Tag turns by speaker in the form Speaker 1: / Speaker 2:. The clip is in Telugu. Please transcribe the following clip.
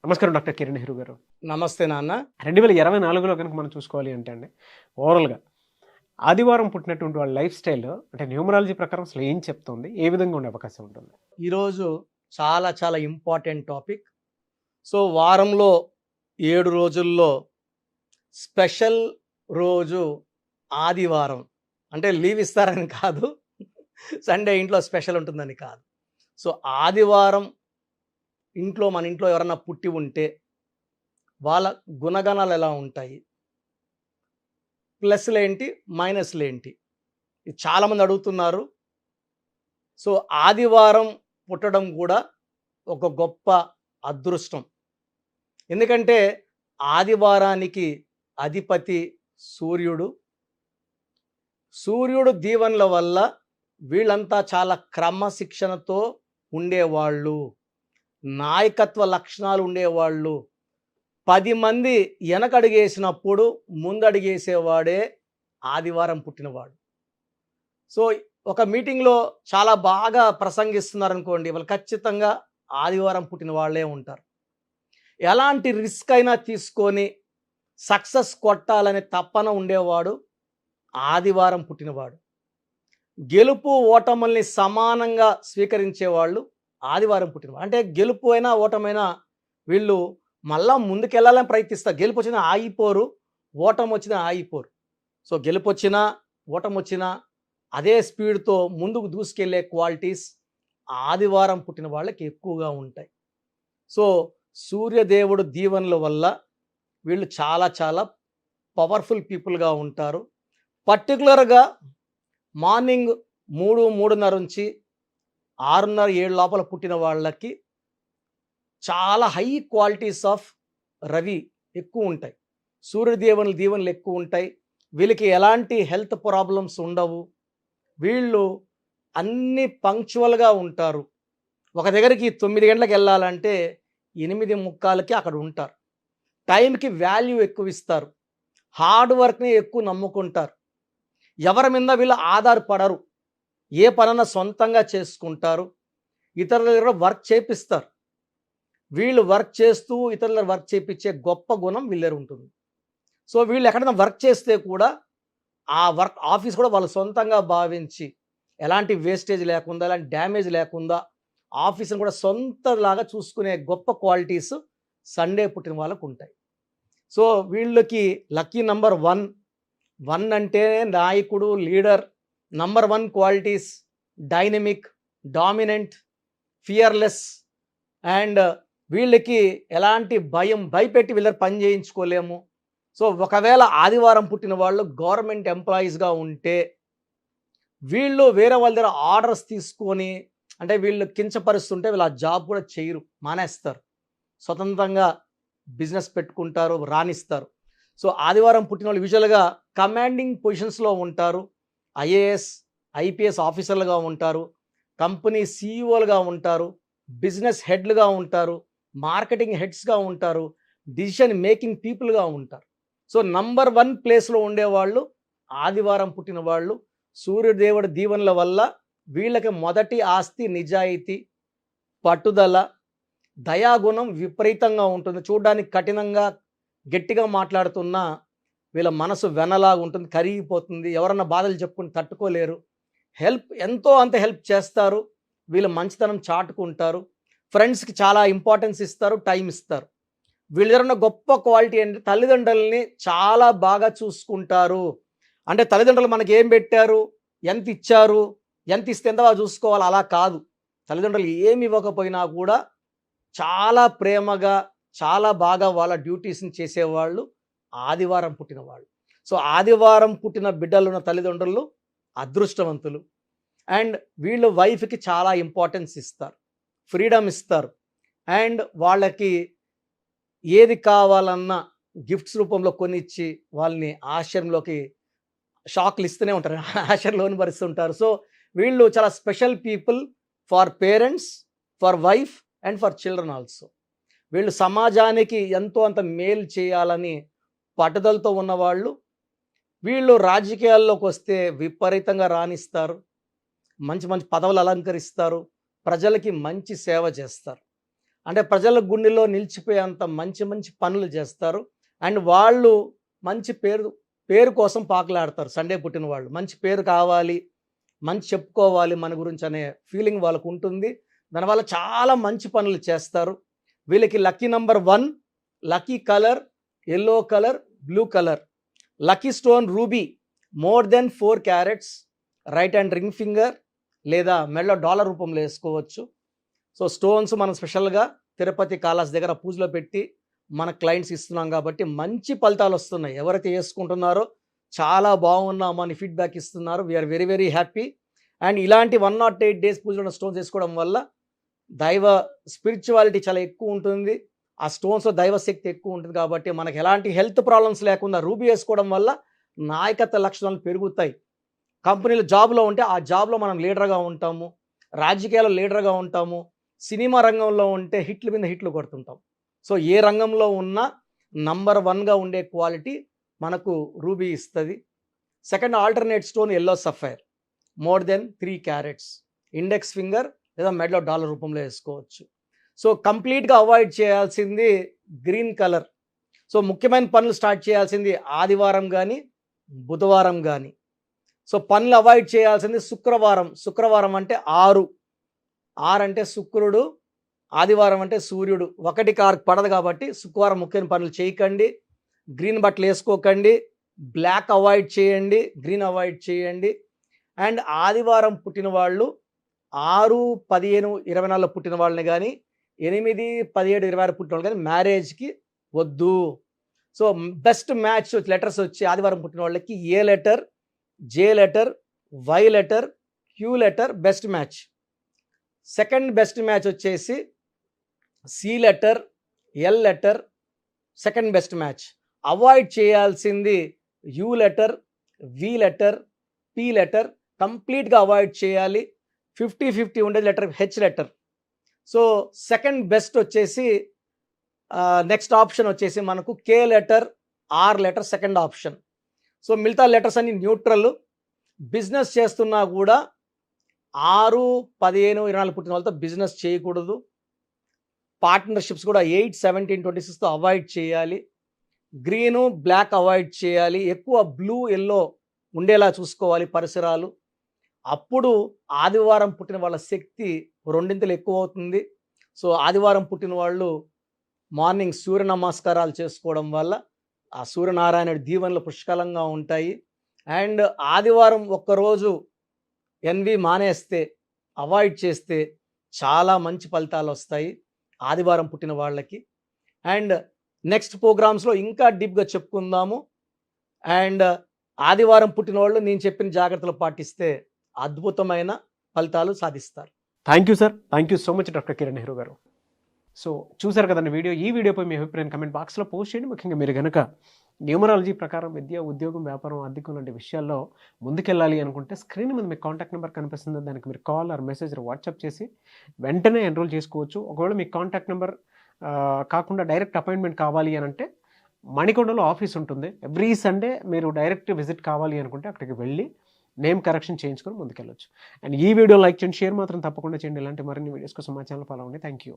Speaker 1: నమస్కారం డాక్టర్ కిరణ్ నెహ్రూ గారు.
Speaker 2: నమస్తే నాన్న.
Speaker 1: 2024లో కనుక మనం చూసుకోవాలి అంటే అండి, ఓవరాల్‌గా ఆదివారం పుట్టినటువంటి వాళ్ళ లైఫ్ స్టైల్ అంటే న్యూమరాలజీ ప్రకారం అసలు ఏం చెప్తుంది? ఏ విధంగా ఉండే అవకాశం ఉంటుంది?
Speaker 2: ఈరోజు చాలా చాలా ఇంపార్టెంట్ టాపిక్. సో వారంలో 7 రోజుల్లో స్పెషల్ రోజు ఆదివారం. అంటే లీవ్ ఇస్తారని కాదు, సండే ఇంట్లో స్పెషల్ ఉంటుందని కాదు. సో ఆదివారం మన ఇంట్లో ఎవరన్నా పుట్టి ఉంటే వాళ్ళ గుణగణాలు ఎలా ఉంటాయి, ప్లస్లేంటి మైనస్లేంటి, ఇది చాలామంది అడుగుతున్నారు. సో ఆదివారం పుట్టడం కూడా ఒక గొప్ప అదృష్టం. ఎందుకంటే ఆదివారానికి అధిపతి సూర్యుడు. సూర్యుడు దీవెనల వల్ల వీళ్ళంతా చాలా క్రమశిక్షణతో ఉండేవాళ్ళు, నాయకత్వ లక్షణాలు ఉండేవాళ్ళు. 10 మంది వెనకడుగేసినప్పుడు ముందడుగేసేవాడే ఆదివారం పుట్టినవాడు. సో ఒక మీటింగ్లో చాలా బాగా ప్రసంగిస్తున్నారనుకోండి, వాళ్ళు ఖచ్చితంగా ఆదివారం పుట్టిన వాళ్ళే ఉంటారు. ఎలాంటి రిస్క్ అయినా తీసుకొని సక్సెస్ కొట్టాలనే తపన ఉండేవాడు ఆదివారం పుట్టినవాడు. గెలుపు ఓటముల్ని సమానంగా స్వీకరించేవాళ్ళు ఆదివారం పుట్టినవాడు. అంటే గెలుపు అయినా ఓటమైనా వీళ్ళు మళ్ళా ముందుకెళ్ళాలని ప్రయత్నిస్తారు. గెలుపు వచ్చినా ఆగిపోరు, ఓటమి వచ్చినా ఆగిపోరు. సో గెలుపు వచ్చినా ఓటమి వచ్చినా అదే స్పీడ్తో ముందుకు దూసుకెళ్లే క్వాలిటీస్ ఆదివారం పుట్టిన వాళ్ళకి ఎక్కువగా ఉంటాయి. సో సూర్యదేవుడు దీవెనల వల్ల వీళ్ళు చాలా చాలా పవర్ఫుల్ పీపుల్గా ఉంటారు. పర్టికులర్గా మార్నింగ్ 3:30 నుంచి 6:30, 7 లోపల పుట్టిన వాళ్ళకి చాలా హై క్వాలిటీస్ ఆఫ్ రవి ఎక్కువ ఉంటాయి. సూర్యదేవుని దీవెనలు ఎక్కువ ఉంటాయి. వీళ్ళకి ఎలాంటి హెల్త్ ప్రాబ్లమ్స్ ఉండవు. వీళ్ళు అన్ని పంక్చువల్గా ఉంటారు. ఒక దగ్గరికి 9 గంటలకు వెళ్ళాలంటే 8:45కి అక్కడ ఉంటారు. టైంకి వాల్యూ ఎక్కువ ఇస్తారు. హార్డ్ వర్క్ని ఎక్కువ నమ్ముకుంటారు. ఎవరి మీద వీళ్ళు ఆధారపడరు. ఏ పనన్నా సొంతంగా చేసుకుంటారు. ఇతరుల దగ్గర వర్క్ చేపిస్తారు. వీళ్ళు వర్క్ చేస్తూ ఇతరుల వర్క్ చేపించే గొప్ప గుణం వీళ్ళ దగ్గర ఉంటుంది. సో వీళ్ళు ఎక్కడైనా వర్క్ చేస్తే కూడా ఆ వర్క్ ఆఫీస్ కూడా వాళ్ళు సొంతంగా భావించి ఎలాంటి వేస్టేజ్ లేకుండా, ఎలాంటి డ్యామేజ్ లేకుండా ఆఫీస్ని కూడా సొంతలాగా చూసుకునే గొప్ప క్వాలిటీస్ సండే పుట్టిన వాళ్ళకు ఉంటాయి. సో వీళ్ళకి లక్కీ నంబర్ 1 అంటే నాయకుడు, leader. Number 1 qualities dynamic, dominant, fearless. And వీళ్ళకి ఎలాంటి భయపెట్టి వీళ్ళ పని చేయించుకోలేము. సో ఒకవేళ ఆదివారం పుట్టిన వాళ్ళు గవర్నమెంట్ ఎంప్లాయీస్గా ఉంటే వీళ్ళు వేరే వాళ్ళ దగ్గర ఆర్డర్స్ తీసుకొని, అంటే వీళ్ళు కించపరుస్తుంటే వీళ్ళు ఆ జాబ్ కూడా చేయరు, మానేస్తారు. స్వతంత్రంగా బిజినెస్ పెట్టుకుంటారు, రాణిస్తారు. సో ఆదివారం పుట్టిన వాళ్ళు యూజువల్గా కమాండింగ్ పొజిషన్స్లో ఉంటారు. ఐఏఎస్, ఐపీఎస్ ఆఫీసర్లుగా ఉంటారు, కంపెనీ సీఈఓలుగా ఉంటారు, బిజినెస్ హెడ్లుగా ఉంటారు, మార్కెటింగ్ హెడ్స్గా ఉంటారు, డిసిషన్ మేకింగ్ పీపుల్గా ఉంటారు. సో నంబర్ 1 ప్లేస్లో ఉండేవాళ్ళు ఆదివారం పుట్టిన వాళ్ళు. సూర్యదేవుడి దీవెనల వల్ల వీళ్ళకి మొదటి ఆస్తి నిజాయితీ, పట్టుదల, దయాగుణం విపరీతంగా ఉంటుంది. చూడడానికి కఠినంగా గట్టిగా మాట్లాడుతున్నా వీళ్ళ మనసు వెనలాగా ఉంటుంది, కరిగిపోతుంది. ఎవరన్నా బాధలు చెప్పుకుని తట్టుకోలేరు. ఎంతో అంత హెల్ప్ చేస్తారు. వీళ్ళు మంచితనం చాటుకుంటారు. ఫ్రెండ్స్కి చాలా ఇంపార్టెన్స్ ఇస్తారు, టైం ఇస్తారు. వీళ్ళ దగ్గర ఉన్న గొప్ప క్వాలిటీ ఏంటంటే తల్లిదండ్రులని చాలా బాగా చూసుకుంటారు. అంటే తల్లిదండ్రులు మనకి ఏం పెట్టారు, ఎంత ఇచ్చారు, ఎంత ఇస్తే ఎంత బాగా చూసుకోవాలి అలా కాదు. తల్లిదండ్రులు ఏమి ఇవ్వకపోయినా కూడా చాలా ప్రేమగా, చాలా బాగా వాళ్ళ డ్యూటీస్ని చేసేవాళ్ళు ఆదివారం పుట్టిన వాళ్ళు. సో ఆదివారం పుట్టిన బిడ్డలు ఉన్న తల్లిదండ్రులు అదృష్టవంతులు. అండ్ వీళ్ళు వైఫ్కి చాలా ఇంపార్టెన్స్ ఇస్తారు, ఫ్రీడమ్ ఇస్తారు. అండ్ వాళ్ళకి ఏది కావాలన్నా గిఫ్ట్స్ రూపంలో కొనిచ్చి వాళ్ళని ఆశ్చర్యంలోకి షాక్లు ఇస్తూనే ఉంటారు, ఆశ్చర్యంలోని భరిస్తుంటారు. సో వీళ్ళు చాలా special people for parents, for wife and for children also. వీళ్ళు సమాజానికి ఎంతో అంత మేలు చేయాలని పట్టుదలతో ఉన్నవాళ్ళు. వీళ్ళు రాజకీయాల్లోకి వస్తే విపరీతంగా రాణిస్తారు, మంచి మంచి పదవులు అలంకరిస్తారు, ప్రజలకి మంచి సేవ చేస్తారు. అంటే ప్రజల గుండెలో నిలిచిపోయేంత మంచి మంచి పనులు చేస్తారు. అండ్ వాళ్ళు మంచి పేరు కోసం పాకులాడతారు. సండే పుట్టిన వాళ్ళు మంచి పేరు కావాలి, మంచి చెప్పుకోవాలి మన గురించి అనే ఫీలింగ్ వాళ్ళకు ఉంటుంది. దానివల్ల చాలా మంచి పనులు చేస్తారు. వీళ్ళకి lucky number 1, lucky colour yellow colour, blue colour, lucky stone ruby more than 4 carats, right hand ring finger లేదా మెడలో డాలర్ రూపంలో వేసుకోవచ్చు. సో స్టోన్స్ మనం స్పెషల్గా తిరుపతి కాళహస్తి దగ్గర పూజలో పెట్టి మన క్లయింట్స్ ఇస్తున్నాం కాబట్టి మంచి ఫలితాలు వస్తున్నాయి. ఎవరైతే వేసుకుంటున్నారో చాలా బాగున్నామని ఫీడ్బ్యాక్ ఇస్తున్నారు. We are very very happy. And ఇలాంటి 108 డేస్ పూజలో ఉన్న స్టోన్స్ వేసుకోవడం వల్ల దైవ స్పిరిచువాలిటీ చాలా ఎక్కువ ఉంటుంది. ఆ స్టోన్స్లో దైవశక్తి ఎక్కువ ఉంటుంది కాబట్టి మనకి ఎలాంటి హెల్త్ ప్రాబ్లమ్స్ లేకుండా రూబీ వేసుకోవడం వల్ల నాయకత్వ లక్షణాలు పెరుగుతాయి. కంపెనీలో జాబ్లో ఉంటే ఆ జాబ్లో మనం లీడర్గా ఉంటాము, రాజకీయాల్లో లీడర్గా ఉంటాము, సినిమా రంగంలో ఉంటే హిట్లు మీద హిట్లు కొడుతుంటాం. సో ఏ రంగంలో ఉన్నా నంబర్ 1గా ఉండే క్వాలిటీ మనకు రూబీ ఇస్తుంది. Second alternate stone yellow sapphire more than 3 carats, index finger లేదా మెడలో డాలర్ రూపంలో వేసుకోవచ్చు. సో కంప్లీట్గా అవాయిడ్ చేయాల్సింది గ్రీన్ కలర్. సో ముఖ్యమైన పనులు స్టార్ట్ చేయాల్సింది ఆదివారం కానీ బుధవారం కానీ. సో పనులు అవాయిడ్ చేయాల్సింది శుక్రవారం అంటే 6 అంటే శుక్రుడు, ఆదివారం అంటే సూర్యుడు, 1 కారు పడదు కాబట్టి శుక్రవారం ముఖ్యమైన పనులు చేయకండి. గ్రీన్ బట్టలు వేసుకోకండి, బ్లాక్ అవాయిడ్ చేయండి, గ్రీన్ అవాయిడ్ చేయండి. అండ్ ఆదివారం పుట్టిన వాళ్ళు 6, 15, 24 పుట్టిన వాళ్ళని కానీ 8, 17, 26 పుట్టిన వాళ్ళు కానీ మ్యారేజ్కి వద్దు. సో బెస్ట్ మ్యాచ్ లెటర్స్ వచ్చి ఆదివారం పుట్టిన వాళ్ళకి A letter, J letter, Y letter, Q letter best match. Second best match వచ్చేసి C letter, L letter second best match. Avoid చేయాల్సింది U letter, V letter, P letter కంప్లీట్గా అవాయిడ్ చేయాలి. 50-50 ఉండే letter H letter. So second best వచ్చేసి నెక్స్ట్ ఆప్షన్ వచ్చేసి మనకు K letter, R letter second option. So మిగతా లెటర్స్ అన్ని న్యూట్రల్. బిజినెస్ చేస్తున్నా కూడా 6, 15, 24 పుట్టిన వాళ్ళతో బిజినెస్ చేయకూడదు. పార్ట్నర్షిప్స్ కూడా 8, 17, 26తో అవాయిడ్ చేయాలి. గ్రీను, బ్లాక్ అవాయిడ్ చేయాలి. ఎక్కువ బ్లూ, ఎల్లో ఉండేలా చూసుకోవాలి పరిసరాలు. అప్పుడు ఆదివారం పుట్టిన వాళ్ళ శక్తి 2 ఎక్కువ అవుతుంది. సో ఆదివారం పుట్టిన వాళ్ళు మార్నింగ్ సూర్య నమస్కారాలు చేసుకోవడం వల్ల ఆ సూర్యనారాయణుడి దీవెనలు పుష్కలంగా ఉంటాయి. అండ్ ఆదివారం ఒక్కరోజు ఎన్వి మానేస్తే, అవాయిడ్ చేస్తే చాలా మంచి ఫలితాలు వస్తాయి ఆదివారం పుట్టిన వాళ్ళకి. అండ్ నెక్స్ట్ ప్రోగ్రామ్స్లో ఇంకా డీప్గా చెప్పుకుందాము. అండ్ ఆదివారం పుట్టిన వాళ్ళు నేను చెప్పిన జాగ్రత్తలు పాటిస్తే అద్భుతమైన ఫలితాలు సాధిస్తారు.
Speaker 1: Thank you sir, thank you so much doctor Kiran Nehru గారు. సో చూసారు కదండి వీడియో. ఈ వీడియోపై మీ అభిప్రాయం కమెంట్ బాక్స్లో పోస్ట్ చేయండి. ముఖ్యంగా మీరు కనుక న్యూమరాలజీ ప్రకారం విద్య, ఉద్యోగం, వ్యాపారం, ఆర్థికం లాంటి విషయాల్లో ముందుకెళ్ళాలి అనుకుంటే స్క్రీన్ మీద మీకు కాంటాక్ట్ నెంబర్ కనిపిస్తుంది. దానికి మీరు కాల్ ఆర్ మెసేజ్ వాట్సాప్ చేసి వెంటనే ఎన్రోల్ చేసుకోవచ్చు. ఒకవేళ మీకు కాంటాక్ట్ నెంబర్ కాకుండా డైరెక్ట్ అపాయింట్మెంట్ కావాలి అని అంటే మణికొండలో ఆఫీస్ ఉంటుంది. ఎవ్రీ సండే మీరు డైరెక్ట్ విజిట్ కావాలి అనుకుంటే అక్కడికి వెళ్ళి నేమ్ కరెక్షన్ చేయించుకొని ముందుకెళ్ళొచ్చు. అండ్ ఈ వీడియో లైక్ చేయండి, షేర్ మాత్రం తప్పకుండా చేయండి. ఇలాంటి మరిన్ని వీడియోస్ కోసం మా ఛానల్ ఫాలో అవ్వండి. Thank you.